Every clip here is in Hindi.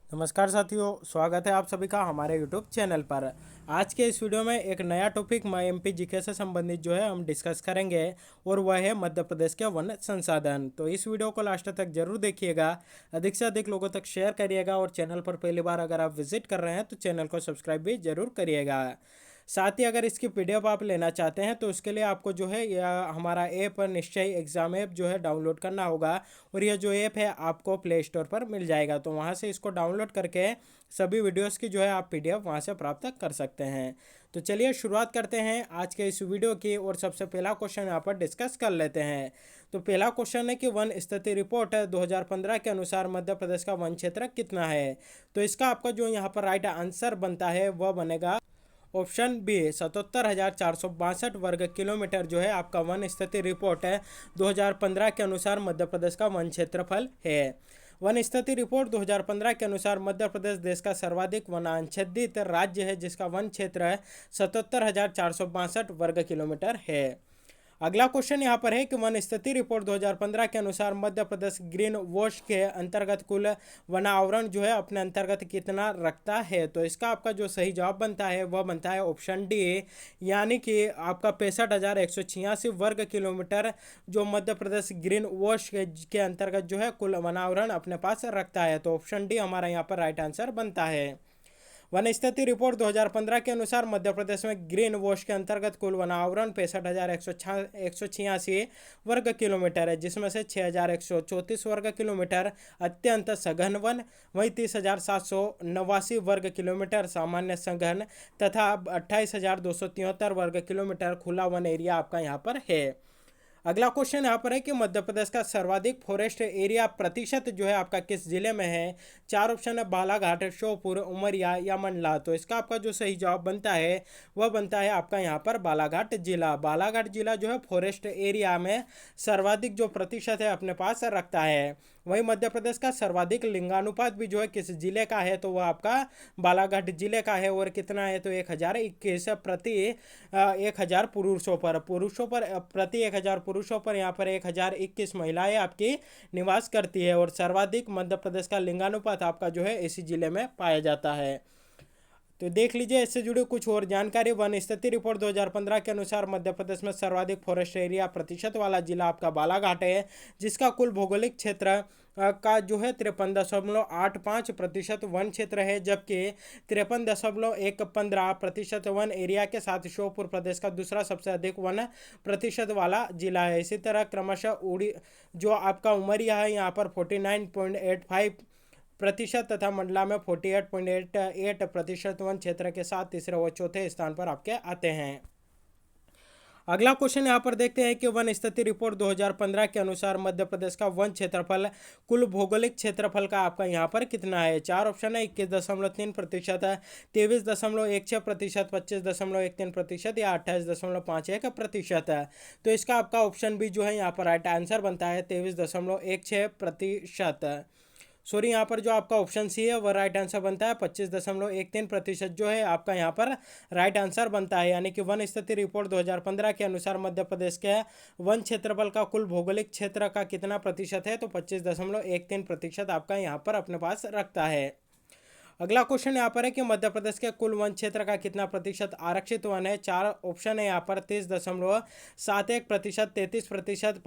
नमस्कार साथियों, स्वागत है आप सभी का हमारे यूट्यूब चैनल पर। आज के इस वीडियो में एक नया टॉपिक एमपी जीके से संबंधित जो है हम डिस्कस करेंगे और वह है मध्य प्रदेश के वन संसाधन। तो इस वीडियो को लास्ट तक जरूर देखिएगा, अधिक से अधिक लोगों तक शेयर करिएगा और चैनल पर पहली बार अगर आप विजिट कर रहे हैं तो चैनल को सब्सक्राइब भी जरूर करिएगा। साथ ही अगर इसकी पीडीएफ आप लेना चाहते हैं तो उसके लिए आपको जो है यह हमारा ऐप निश्चय एग्जाम ऐप जो है डाउनलोड करना होगा। और यह जो ऐप है आपको प्ले स्टोर पर मिल जाएगा, तो वहाँ से इसको डाउनलोड करके सभी वीडियोस की जो है आप पीडीएफ वहाँ से प्राप्त कर सकते हैं। तो चलिए शुरुआत करते हैं आज के इस वीडियो की और सबसे पहला क्वेश्चन यहाँ पर डिस्कस कर लेते हैं। तो पहला क्वेश्चन है कि वन स्थिति रिपोर्ट 2015 के अनुसार मध्य प्रदेश का वन क्षेत्र कितना है। तो इसका आपका जो यहाँ पर राइट आंसर बनता है वह बनेगा ऑप्शन बी 77,462 वर्ग किलोमीटर जो है आपका वन स्थिति रिपोर्ट है 2015 के अनुसार मध्य प्रदेश का वन क्षेत्रफल है। वन स्थिति रिपोर्ट 2015 के अनुसार मध्य प्रदेश देश का सर्वाधिक वनाच्छादित राज्य है, जिसका वन क्षेत्र है 77,462 वर्ग किलोमीटर है। अगला क्वेश्चन यहाँ पर है कि वन स्थिति रिपोर्ट 2015 के अनुसार मध्य प्रदेश ग्रीन वॉश के अंतर्गत कुल वनावरण जो है अपने अंतर्गत कितना रखता है। तो इसका आपका जो सही जवाब बनता है वह बनता है ऑप्शन डी, यानी कि आपका 65,186 वर्ग किलोमीटर जो मध्य प्रदेश ग्रीन वॉश के अंतर्गत जो है कुल वनावरण अपने पास रखता है। तो ऑप्शन डी हमारा यहाँ पर राइट आंसर बनता है। वन स्थिति रिपोर्ट 2015 के अनुसार मध्य प्रदेश में ग्रीन वॉश के अंतर्गत कुल वनावरण 65,186 वर्ग किलोमीटर है, जिसमें से 6,134 वर्ग किलोमीटर अत्यंत सघन वन, वहीं 30,789 वर्ग किलोमीटर सामान्य सघन तथा 28,273 वर्ग किलोमीटर खुला वन एरिया आपका यहाँ पर है। अगला क्वेश्चन यहाँ पर है कि मध्य प्रदेश का सर्वाधिक फॉरेस्ट एरिया प्रतिशत जो है आपका किस जिले में है। चार ऑप्शन है बालाघाट, श्योपुर, उमरिया या मंडला। तो इसका आपका जो सही जवाब बनता है वह बनता है आपका यहाँ पर बालाघाट जिला। बालाघाट जिला जो है फॉरेस्ट एरिया में सर्वाधिक जो प्रतिशत है अपने पास रखता है। वहीं मध्य प्रदेश का सर्वाधिक लिंगानुपात भी जो है किस जिले का है, तो वह आपका बालाघाट जिले का है। और कितना है तो 1,021 प्रति 1,000 पुरुषों पर प्रति 1,000 पुरुषों पर यहाँ पर 1,021 महिलाएं आपकी निवास करती है। और सर्वाधिक मध्य प्रदेश का लिंगानुपात आपका जो है इसी जिले में पाया जाता है। तो देख लीजिए इससे जुड़ी कुछ और जानकारी। वन स्थिति रिपोर्ट 2015 के अनुसार मध्य प्रदेश में सर्वाधिक फॉरेस्ट एरिया प्रतिशत वाला जिला आपका बालाघाट है, जिसका कुल भौगोलिक क्षेत्र का जो है 53.85% वन क्षेत्र है, जबकि 53.115% वन एरिया के साथ श्योपुर प्रदेश का दूसरा सबसे अधिक वन प्रतिशत वाला जिला है। इसी तरह क्रमशः उड़ी जो आपका उमरिया है यहाँ पर 49.85% तथा मंडला में 48.88% वन क्षेत्र के साथ तीसरे व चौथे स्थान पर आपके आते हैं। अगला क्वेश्चन यहाँ पर देखते हैं कि वन स्थिति रिपोर्ट 2015 के अनुसार मध्य प्रदेश का वन क्षेत्रफल कुल भौगोलिक क्षेत्रफल का आपका यहाँ पर कितना है। चार ऑप्शन है 21.3%, 23.16%, 25.13% या 28.51%। तो इसका आपका ऑप्शन बी जो है यहाँ पर राइट आंसर बनता है 23.16%। सॉरी, यहाँ पर जो आपका ऑप्शन सी है वह राइट आंसर बनता है 25.13% जो है आपका यहाँ पर राइट आंसर बनता है। यानी कि वन स्थिति रिपोर्ट 2015 के अनुसार मध्य प्रदेश के वन क्षेत्रफल का कुल भौगोलिक क्षेत्र का कितना प्रतिशत है, तो 25.13% आपका यहाँ पर अपने पास रखता है। अगला क्वेश्चन यहाँ पर है कि मध्य प्रदेश के कुल वन क्षेत्र का कितना प्रतिशत आरक्षित वन है। चार ऑप्शन है यहाँ पर 30.71%, 33%,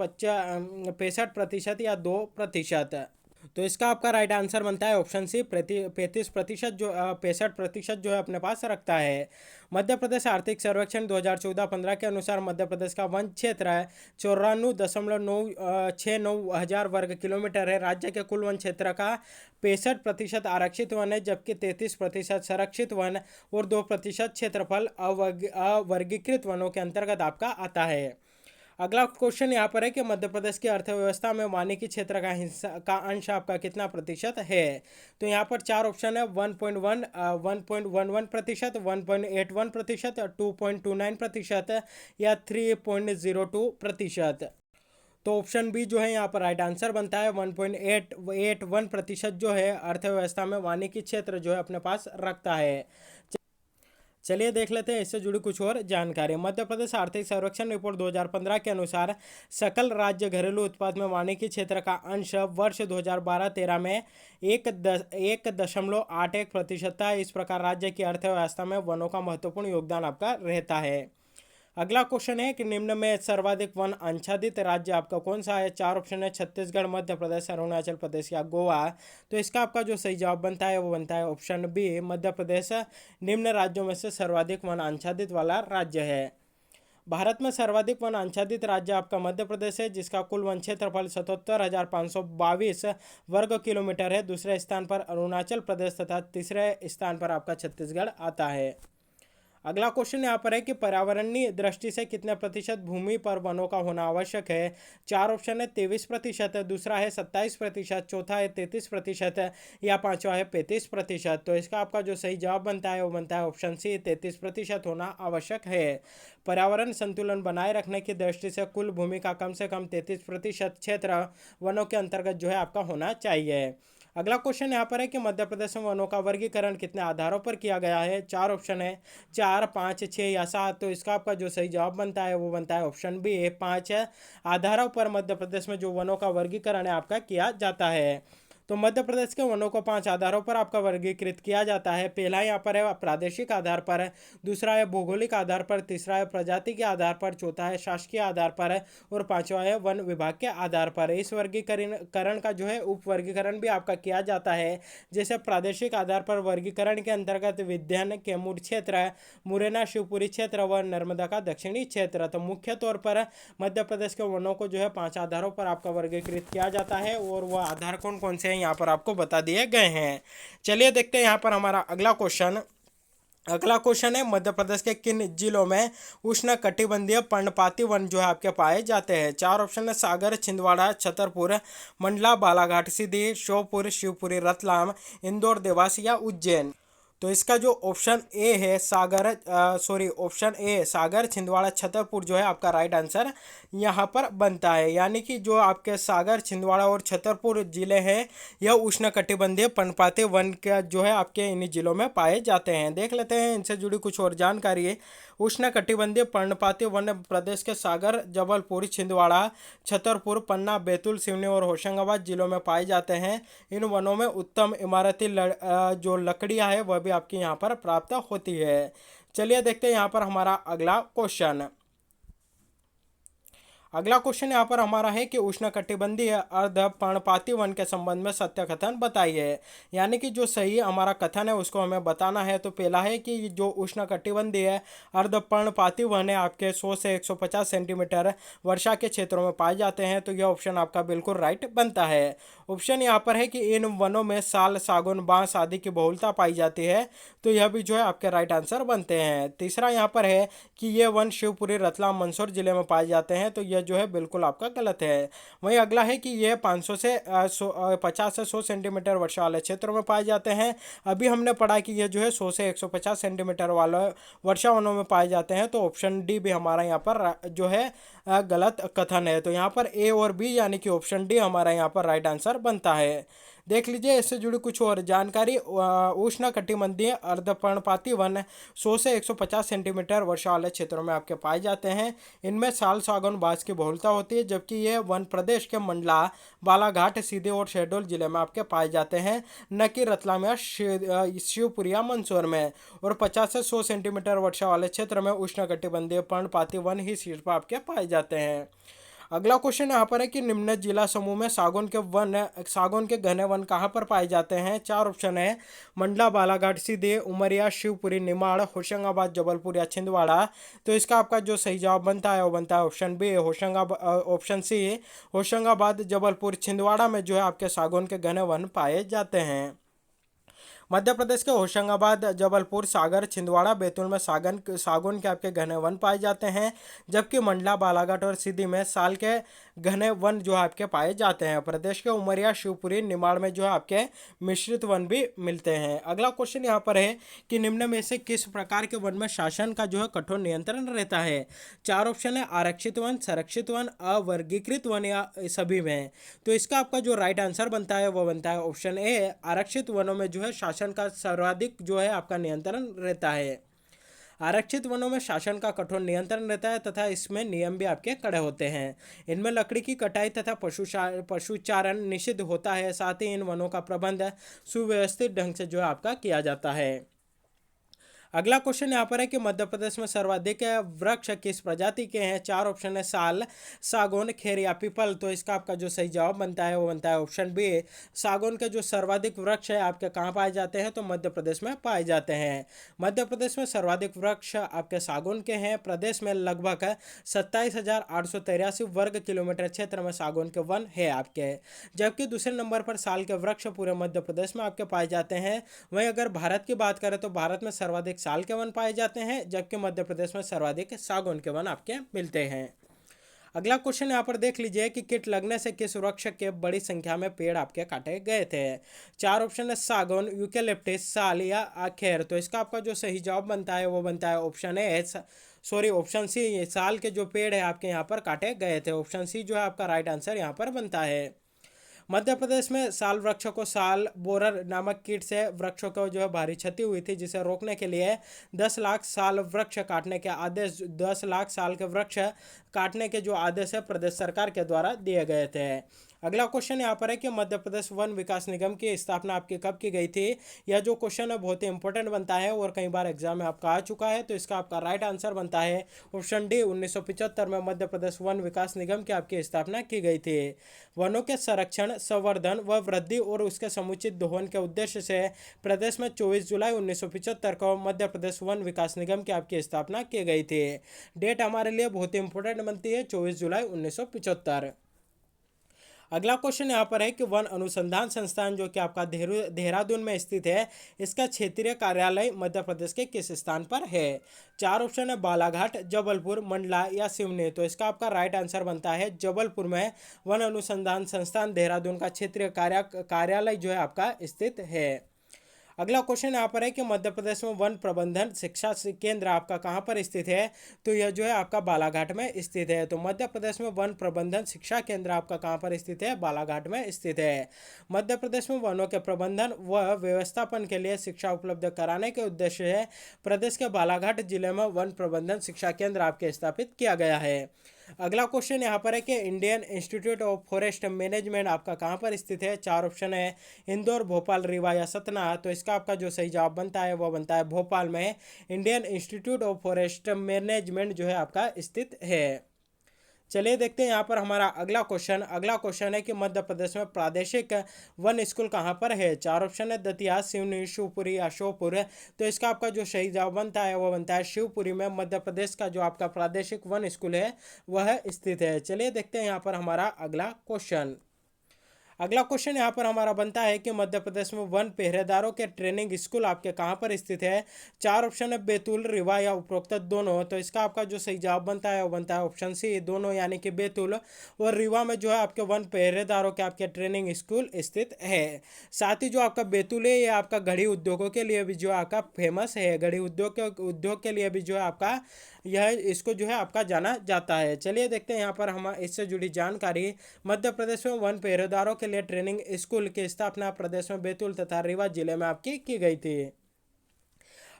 65% या 2%। तो इसका आपका राइट आंसर बनता है ऑप्शन सी 35% जो 65% जो है अपने पास रखता है। मध्य प्रदेश आर्थिक सर्वेक्षण 2014-15 के अनुसार मध्य प्रदेश का वन क्षेत्र है 94.969 हजार वर्ग किलोमीटर है। राज्य के कुल वन क्षेत्र का 65% आरक्षित वन है, जबकि 33% संरक्षित वन और 2% क्षेत्रफल अवर्गीकृत वनों के अंतर्गत आपका आता है। अगला क्वेश्चन यहाँ पर है कि मध्य प्रदेश की अर्थव्यवस्था में वानिकी क्षेत्र का हिस्सा का अंश आपका कितना प्रतिशत है। तो यहाँ पर चार ऑप्शन है 1.1, 1.11%, 1.81%, 2.29% या 3.02%। तो ऑप्शन बी जो है यहाँ पर राइट आंसर बनता है 1.81% जो है अर्थव्यवस्था में वानिकी क्षेत्र जो है अपने पास रखता है। चलिए देख लेते हैं इससे जुड़ी कुछ और जानकारी। मध्य प्रदेश आर्थिक सर्वेक्षण रिपोर्ट 2015 के अनुसार सकल राज्य घरेलू उत्पाद में वानिकी क्षेत्र का अंश वर्ष 2012-13 में 1.81% था। इस प्रकार राज्य की अर्थव्यवस्था में वनों का महत्वपूर्ण योगदान आपका रहता है। अगला क्वेश्चन है कि निम्न में सर्वाधिक वन आच्छादित राज्य आपका कौन सा है। चार ऑप्शन है, छत्तीसगढ़, मध्य प्रदेश, अरुणाचल प्रदेश या गोवा। तो इसका आपका जो सही जवाब बनता है वो बनता है ऑप्शन बी, मध्य प्रदेश निम्न राज्यों में से सर्वाधिक वन आच्छादित वाला राज्य है। भारत में सर्वाधिक वन आच्छादित राज्य आपका मध्य प्रदेश है, जिसका कुल वन क्षेत्रफल 77,522 वर्ग किलोमीटर है। दूसरे स्थान पर अरुणाचल प्रदेश तथा तीसरे स्थान पर आपका छत्तीसगढ़ आता है। अगला क्वेश्चन यहाँ पर है कि पर्यावरणीय दृष्टि से कितने प्रतिशत भूमि पर वनों का होना आवश्यक है। चार ऑप्शन है, 23%, दूसरा है 27%, चौथा है 33% या पांचवा है 35%। तो इसका आपका जो सही जवाब बनता है वो बनता है ऑप्शन सी, 33% होना आवश्यक है। पर्यावरण संतुलन बनाए रखने की दृष्टि से कुल भूमि का कम से कम 33% क्षेत्र वनों के अंतर्गत जो है आपका होना चाहिए। अगला क्वेश्चन यहाँ पर है कि मध्य प्रदेश में वनों का वर्गीकरण कितने आधारों पर किया गया है। चार ऑप्शन है, 4, 5, 6 या 7। तो इसका आपका जो सही जवाब बनता है वो बनता है ऑप्शन बी, 5 आधारों पर मध्य प्रदेश में जो वनों का वर्गीकरण है आपका किया जाता है। तो मध्य प्रदेश के वनों को 5 आधारों पर आपका वर्गीकृत किया जाता है। पहला यहाँ पर है प्रादेशिक आधार पर, दूसरा है भौगोलिक आधार पर, तीसरा है प्रजाति के आधार पर, चौथा है शासकीय आधार पर और पांचवा है वन विभाग के आधार पर। इस वर्गीकरण का जो है उप वर्गीकरण भी आपका किया जाता है। जैसे प्रादेशिक आधार पर वर्गीकरण के अंतर्गत विंध्य कैमूर क्षेत्र, मुरैना शिवपुरी क्षेत्र व नर्मदा का दक्षिणी क्षेत्र। तो मुख्य तौर पर मध्य प्रदेश के वनों को जो है 5 आधारों पर आपका वर्गीकृत किया जाता है और वह आधार कौन कौन से हैं यहाँ पर आपको बता दिए गए हैं। चलिए देखते हैं यहाँ पर हमारा अगला क्वेश्चन है, मध्य प्रदेश के किन जिलों में उष्ण कटिबंधीय पर्णपाती वन जो है आपके पाए जाते हैं। चार ऑप्शन है, सागर, छिंदवाड़ा, छतरपुर, मंडला, बालाघाट, सीधी, श्योपुर, शिवपुरी, रतलाम, इंदौर, देवास या उज्जैन। तो इसका जो ऑप्शन ए है ऑप्शन ए सागर, छिंदवाड़ा, छतरपुर जो है आपका राइट आंसर यहाँ पर बनता है। यानी कि जो आपके सागर, छिंदवाड़ा और छतरपुर जिले हैं यह उष्णकटिबंधीय पर्णपाती वन का जो है आपके इन्हीं जिलों में पाए जाते हैं। देख लेते हैं इनसे जुड़ी कुछ और जानकारी। उष्णकटिबंधीय पर्णपाती वन प्रदेश के सागर, जबलपुर, छिंदवाड़ा, छतरपुर, पन्ना, बैतूल, सिवनी और होशंगाबाद जिलों में पाए जाते हैं। इन वनों में उत्तम इमारती जो लकड़ियाँ है वह भी आपकी यहाँ पर प्राप्त होती है। चलिए देखते हैं यहाँ पर हमारा अगला क्वेश्चन यहाँ पर हमारा है कि उष्णकटिबंधीय अर्ध पर्णपाती वन के संबंध में सत्य कथन बताइए। यानी कि जो सही हमारा कथन है उसको हमें बताना है। तो पहला है कि जो उष्णकटिबंधीय अर्ध पर्णपाती वन है आपके 100 से 150 सेंटीमीटर वर्षा के क्षेत्रों में पाए जाते हैं। तो यह ऑप्शन आपका बिल्कुल राइट बनता है। ऑप्शन यहाँ पर है कि इन वनों में साल, सागौन, बांस आदि की बहुलता पाई जाती है। तो यह भी जो है आपके राइट आंसर बनते हैं। तीसरा यहाँ पर है कि ये वन शिवपुरी, रतलाम, मंदसौर जिले में पाए जाते हैं। तो यह जो है बिल्कुल आपका गलत है। वहीं अगला है कि ये 500 से 50 से 100 सेंटीमीटर वर्षा वाले क्षेत्रों में पाए जाते हैं। अभी हमने पढ़ा कि ये जो है 100 से 150 सेंटीमीटर वाले वर्षा वनों में पाए जाते हैं। तो ऑप्शन डी भी हमारा यहाँ पर जो है गलत कथन है। तो यहाँ पर ए और बी यानी कि ऑप्शन डी हमारा यहाँ पर राइट आंसर बनता है। देख लीजिए इससे जुड़ी कुछ और जानकारी। उष्णकटिबंधीय अर्धपर्णपाती वन 100 से 150 सेंटीमीटर वर्षा वाले क्षेत्रों में आपके पाए जाते हैं। इनमें साल, सागौन, बांस की बहुलता होती है, जबकि ये वन प्रदेश के मंडला, बालाघाट, सीधे और शहडोल जिले में आपके पाए जाते हैं, न कि रतलाम या शिवपुरी या मंदसौर में। और 50 से 100 सेंटीमीटर वर्षा वाले क्षेत्र में उष्णकटिबंधीय पर्णपाती वन ही शीर्ष पर आपके पाए जाते हैं। अगला क्वेश्चन यहाँ पर है कि निम्न जिला समूह में सागौन के घने वन कहाँ पर पाए जाते हैं। चार ऑप्शन है, मंडला, बालाघाट, सीधे, उमरिया, शिवपुरी, निमाड़, होशंगाबाद, जबलपुर या छिंदवाड़ा। तो इसका आपका जो सही जवाब बनता है वो बनता है option B, option C, Hoshangabad, Jabalpur, Chhindwara में जो है आपके सागौन के घने वन पाए जाते हैं। मध्य प्रदेश के होशंगाबाद, जबलपुर, सागर, छिंदवाड़ा, बैतूल में सागौन के आपके घने वन पाए जाते हैं, जबकि मंडला, बालाघाट और सीधी में साल के घने वन जो आपके पाए जाते हैं। प्रदेश के उमरिया, शिवपुरी, निमाड़ में जो है आपके मिश्रित वन भी मिलते हैं। अगला क्वेश्चन यहाँ पर है कि निम्न में से किस प्रकार के वन में शासन का जो है कठोर नियंत्रण रहता है। चार ऑप्शन है, आरक्षित वन, संरक्षित वन, अवर्गीकृत वन या सभी में। तो इसका आपका जो राइट आंसर बनता है वो बनता है ऑप्शन ए, आरक्षित वनों में जो है शासन का सर्वाधिक जो है आपका नियंत्रण रहता है। आरक्षित वनों में शासन का कठोर नियंत्रण रहता है तथा इसमें नियम भी आपके कड़े होते हैं। इनमें लकड़ी की कटाई तथा पशुचारण निषिद्ध होता है। साथ ही इन वनों का प्रबंध सुव्यवस्थित ढंग से जो है आपका किया जाता है। अगला क्वेश्चन यहाँ पर है कि मध्य प्रदेश में सर्वाधिक वृक्ष किस प्रजाति के हैं। चार ऑप्शन है, साल, सागौन, खेर या पीपल। तो इसका आपका जो सही जवाब बनता है वो बनता है ऑप्शन बी। सागौन के जो सर्वाधिक वृक्ष है आपके कहाँ पाए जाते हैं, तो मध्य प्रदेश में पाए जाते हैं। मध्य प्रदेश में सर्वाधिक वृक्ष आपके सागौन के हैं। प्रदेश में लगभग 27,883 वर्ग किलोमीटर क्षेत्र में सागौन के वन है आपके। जबकि दूसरे नंबर पर साल के वृक्ष पूरे मध्य प्रदेश में आपके पाए जाते हैं। वहीं अगर भारत की बात करें तो भारत में सर्वाधिक साल के वन पाए जाते हैं, जबकि मध्य प्रदेश में सर्वाधिक सागौन के वन आपके मिलते हैं। अगला क्वेश्चन यहाँ पर देख लीजिए कि कीट लगने से किस वृक्ष के बड़ी संख्या में पेड़ आपके काटे गए थे। चार ऑप्शन है, सागौन, यूकेलिप्टिस, साल या आखेर। तो इसका आपका जो सही जवाब बनता है वो बनता है option A, sorry option C. साल के जो पेड़ है आपके यहाँ पर काटे गए थे। ऑप्शन सी जो है आपका राइट आंसर यहाँ पर बनता है। मध्य प्रदेश में साल वृक्ष को साल बोरर नामक कीट से वृक्षों को जो है भारी क्षति हुई थी, जिसे रोकने के लिए 10 लाख साल वृक्ष काटने के आदेश 10 लाख साल के वृक्ष काटने के जो आदेश है प्रदेश सरकार के द्वारा दिए गए थे। अगला क्वेश्चन यहाँ पर है कि मध्य प्रदेश वन विकास निगम की स्थापना आपकी कब की गई थी। यह जो क्वेश्चन है बहुत ही इंपॉर्टेंट बनता है और कई बार एग्जाम में आपका आ चुका है। तो इसका आपका राइट आंसर बनता है ऑप्शन डी। 1975 में मध्य प्रदेश वन विकास निगम की आपकी स्थापना की गई थी। वनों के संरक्षण, संवर्धन व वृद्धि और उसके समुचित दोहन के उद्देश्य से प्रदेश में 24 जुलाई 1975 को मध्य प्रदेश वन विकास निगम की आपकी स्थापना की गई थी। डेट हमारे लिए बहुत ही इंपॉर्टेंट बनती है, 24 जुलाई 1975। अगला क्वेश्चन यहाँ पर है कि वन अनुसंधान संस्थान जो कि आपका देहरादून में स्थित है, इसका क्षेत्रीय कार्यालय मध्य प्रदेश के किस स्थान पर है। चार ऑप्शन है, बालाघाट, जबलपुर, मंडला या सिवनी। तो इसका आपका राइट आंसर बनता है जबलपुर में वन अनुसंधान संस्थान देहरादून का क्षेत्रीय कार्यालय जो है आपका स्थित है। अगला क्वेश्चन यहाँ पर है कि मध्य प्रदेश में वन प्रबंधन शिक्षा केंद्र आपका कहाँ पर स्थित है। तो यह जो है आपका बालाघाट में स्थित है। तो मध्य प्रदेश में वन प्रबंधन शिक्षा केंद्र आपका कहाँ पर स्थित है, बालाघाट में स्थित है। मध्य प्रदेश में वनों के प्रबंधन व व्यवस्थापन के लिए शिक्षा उपलब्ध कराने के उद्देश्य से प्रदेश के बालाघाट जिले में वन प्रबंधन शिक्षा केंद्र आपके स्थापित किया गया है। अगला क्वेश्चन यहाँ पर है कि Indian institute of forest management आपका कहाँ पर स्थित है। चार ऑप्शन है, इंदौर, भोपाल, रीवा या सतना। तो इसका आपका जो सही जवाब बनता है वो बनता है भोपाल में Indian institute of forest management जो है आपका स्थित है। चलिए देखते हैं यहाँ पर हमारा अगला क्वेश्चन है कि मध्य प्रदेश में प्रादेशिक वन स्कूल कहाँ पर है। चार ऑप्शन है, दतिया, सिवनी, शिवपुरी या श्योपुर। तो इसका आपका जो सही जवाब बनता है वो बनता है शिवपुरी में मध्य प्रदेश का जो आपका प्रादेशिक वन स्कूल है वह स्थित है। चलिए देखते हैं यहाँ पर हमारा अगला क्वेश्चन यहाँ पर हमारा बनता है कि मध्य प्रदेश में वन पहरेदारों के ट्रेनिंग स्कूल आपके कहाँ पर स्थित है। चार ऑप्शन है, बैतूल, रीवा या उपरोक्त दोनों। तो इसका आपका जो सही जवाब बनता है वो बनता है ऑप्शन सी, दोनों, यानी कि बैतूल और रीवा में जो है आपके वन पहरेदारों के आपके ट्रेनिंग स्कूल स्थित है। साथ ही जो आपका बैतूल है ये आपका घड़ी उद्योगों के लिए भी जो आपका फेमस है। घड़ी उद्योग के लिए भी जो है आपका इसको जो है आपका जाना जाता है। चलिए देखते हैं यहाँ पर हम इससे जुड़ी जानकारी। मध्य प्रदेश में वन पहरेदारों के लिए ट्रेनिंग स्कूल की स्थापना प्रदेश में बैतूल तथा रीवा जिले में आपकी की गई थी।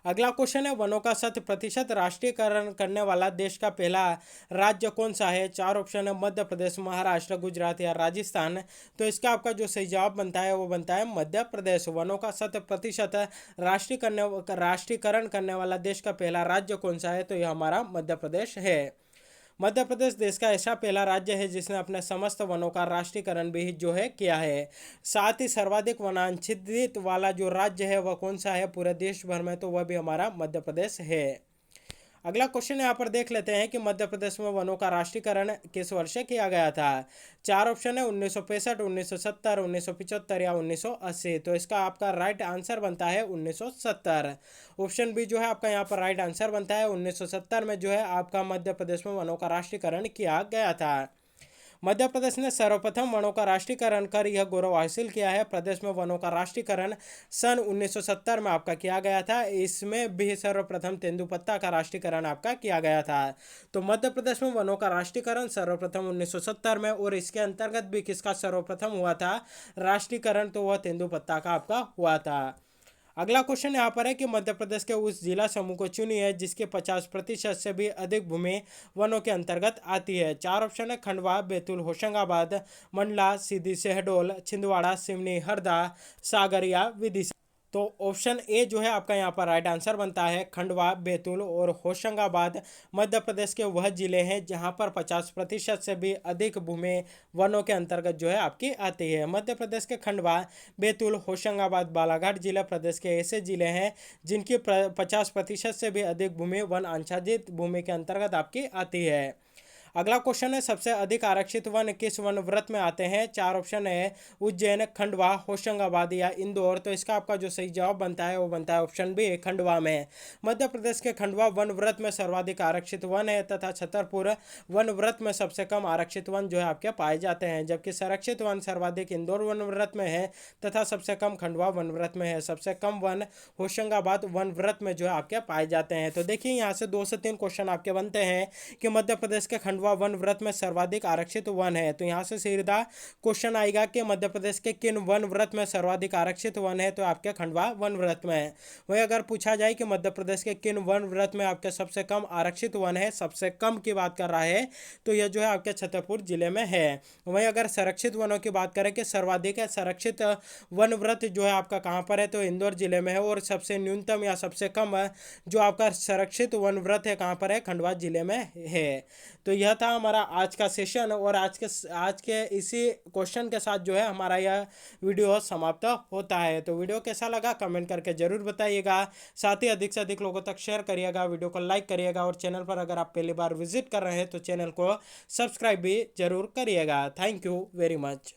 अगला क्वेश्चन है, वनों का 100% राष्ट्रीयकरण करने वाला देश का पहला राज्य कौन सा है। चार ऑप्शन है, मध्य प्रदेश, महाराष्ट्र, गुजरात या राजस्थान। तो इसका आपका जो सही जवाब बनता है वो बनता है मध्य प्रदेश। वनों का 100% राष्ट्रीयकरण करने वाला देश का पहला राज्य कौन सा है, तो यह हमारा मध्य प्रदेश है। मध्य प्रदेश देश का ऐसा पहला राज्य है जिसने अपने समस्त वनों का राष्ट्रीयकरण भी जो है किया है। साथ ही सर्वाधिक वनाच्छादित वाला जो राज्य है वह कौन सा है पूरे देश भर में, तो वह भी हमारा मध्य प्रदेश है। अगला क्वेश्चन यहाँ पर देख लेते हैं कि मध्य प्रदेश में वनों का राष्ट्रीयकरण किस वर्ष किया गया था। चार ऑप्शन है, 1965, 1970, 1975 या 1980। तो इसका आपका राइट आंसर बनता है 1970। ऑप्शन बी जो है आपका यहाँ पर राइट आंसर बनता है। 1970 में जो है आपका मध्य प्रदेश में वनों का राष्ट्रीयकरण किया गया था। मध्य प्रदेश ने सर्वप्रथम वनों का राष्ट्रीयकरण कर यह गौरव हासिल किया है। प्रदेश में वनों का राष्ट्रीयकरण सन 1970 में आपका किया गया था। इसमें भी सर्वप्रथम तेंदुपत्ता का राष्ट्रीयकरण आपका किया गया था। तो मध्य प्रदेश में वनों का राष्ट्रीयकरण सर्वप्रथम 1970 में, और इसके अंतर्गत भी किसका सर्वप्रथम हुआ था राष्ट्रीयकरण, तो वह तेंदुपत्ता का आपका हुआ था। अगला क्वेश्चन यहाँ पर है कि मध्य प्रदेश के उस जिला समूह को चुनिए जिसके 50% से भी अधिक भूमि वनों के अंतर्गत आती है। चार ऑप्शन है खंडवा, बैतूल, होशंगाबाद, मंडला, सीधी, शहडोल, छिंदवाड़ा, सिवनी, हरदा, सागर या विदिशा। तो ऑप्शन ए जो है आपका यहाँ पर राइट आंसर बनता है। खंडवा, बैतूल और होशंगाबाद मध्य प्रदेश के वह जिले हैं जहाँ पर 50% से भी अधिक भूमि वनों के अंतर्गत जो है आपकी आती है। मध्य प्रदेश के खंडवा, बैतूल, होशंगाबाद, बालाघाट जिला प्रदेश के ऐसे जिले हैं जिनकी 50% से भी अधिक भूमि वन आच्छादित भूमि के अंतर्गत आपकी आती है। अगला क्वेश्चन है सबसे अधिक आरक्षित वन किस वन व्रत में आते हैं। चार ऑप्शन है उज्जैन, खंडवा, होशंगाबाद या इंदौर। तो इसका आपका जो सही जवाब बनता है वो बनता है ऑप्शन बी, खंडवा में। मध्य प्रदेश के खंडवा वन व्रत में सर्वाधिक आरक्षित वन है तथा छतरपुर वन व्रत में सबसे कम आरक्षित वन जो है आपके पाए जाते हैं, जबकि संरक्षित वन सर्वाधिक इंदौर वन व्रत में है तथा सबसे कम खंडवा वन व्रत में है। सबसे कम वन होशंगाबाद वन व्रत में जो है आपके पाए जाते हैं। तो देखिए यहाँ से 2 से 3 क्वेश्चन आपके बनते हैं कि मध्य प्रदेश के खंडवा वन व्रत में सर्वाधिक आरक्षित वन है। तो यहाँ से सीधा क्वेश्चन आएगा कि मध्य प्रदेश के किन वन व्रत में सर्वाधिक आरक्षित वन है, तो आपके खंडवा वन व्रत में है। वही अगर पूछा जाए कि मध्य प्रदेश के किन वन व्रत में आपके सबसे कम आरक्षित वन है, सबसे कम की बात कर रहा है तो यह जो है आपके छतरपुर जिले में है। वहीं अगर संरक्षित वनों की बात करें कि सर्वाधिक संरक्षित वन व्रत जो है आपका कहाँ पर है, तो इंदौर जिले में है। और सबसे न्यूनतम या सबसे कम जो आपका संरक्षित वन व्रत है कहाँ पर है, खंडवा जिले में है। तो यह था हमारा आज का सेशन और आज के इसी क्वेश्चन के साथ जो है हमारा यह वीडियो समाप्त होता है। तो वीडियो कैसा लगा कमेंट करके जरूर बताइएगा। साथ ही अधिक से अधिक लोगों तक शेयर करिएगा, वीडियो को लाइक करिएगा और चैनल पर अगर आप पहली बार विजिट कर रहे हैं तो चैनल को सब्सक्राइब भी जरूर करिएगा। Thank you very much.